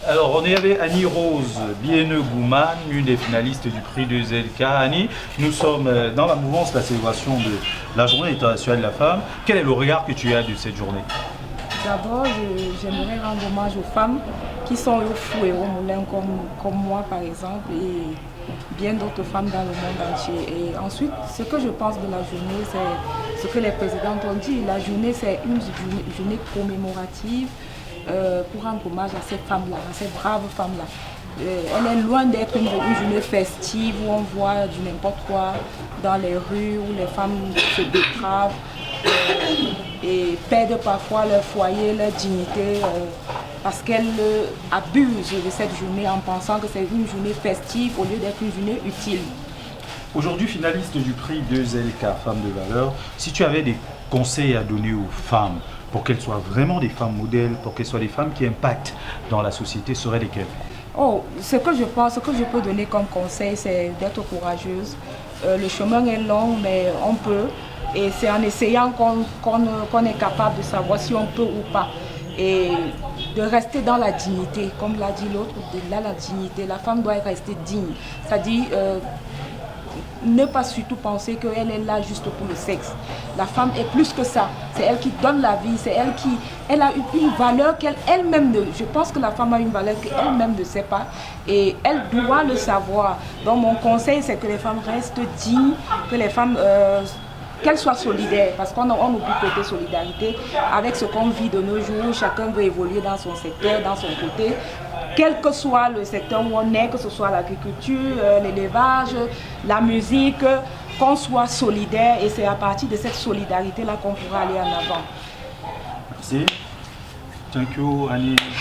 Alors, on est avec Annie Rose Bienne-Gouman, une des finalistes du prix de ZK. Annie, nous sommes dans la mouvance de la célébration de la Journée internationale de la femme. Quel est le regard que tu as de cette journée? D'abord, j'aimerais rendre hommage aux femmes qui sont au fou et au moulin, comme moi par exemple, et bien d'autres femmes dans le monde entier. Et ensuite, ce que je pense de la journée, c'est ce que les présidentes ont dit. La journée, c'est une journée commémorative pour rendre hommage à ces femmes-là, à ces braves femmes-là. Elle est loin d'être une journée festive où on voit du n'importe quoi dans les rues, où les femmes se dépravent et perdent parfois leur foyer, leur dignité, parce qu'elles abusent de cette journée en pensant que c'est une journée festive au lieu d'être une journée utile. Aujourd'hui, finaliste du prix 2LK Femmes de Valeur, si tu avais des conseils à donner aux femmes pour qu'elles soient vraiment des femmes modèles, pour qu'elles soient des femmes qui impactent dans la société, seraient lesquelles? Oh, ce que je pense, ce que je peux donner comme conseil, c'est d'être courageuse. Le chemin est long, mais on peut. Et c'est en essayant qu'on est capable de savoir si on peut ou pas. Et de rester dans la dignité, comme l'a dit l'autre, là la dignité, la femme doit rester digne. C'est-à-dire ne pas surtout penser qu'elle est là juste pour le sexe. La femme est plus que ça. C'est elle qui donne la vie, c'est elle qui elle a une valeur qu'elle-même ne... Je pense que la femme a une valeur qu'elle-même ne sait pas et elle doit le savoir. Donc mon conseil, c'est que les femmes restent dignes, que les femmes... qu'elles soient solidaires, parce qu'on oublie côté solidarité, avec ce qu'on vit de nos jours, chacun veut évoluer dans son secteur, dans son côté, quel que soit le secteur où on est, que ce soit l'agriculture, l'élevage, la musique, qu'on soit solidaire et c'est à partir de cette solidarité-là qu'on pourra aller en avant. Merci. Thank you, Annie.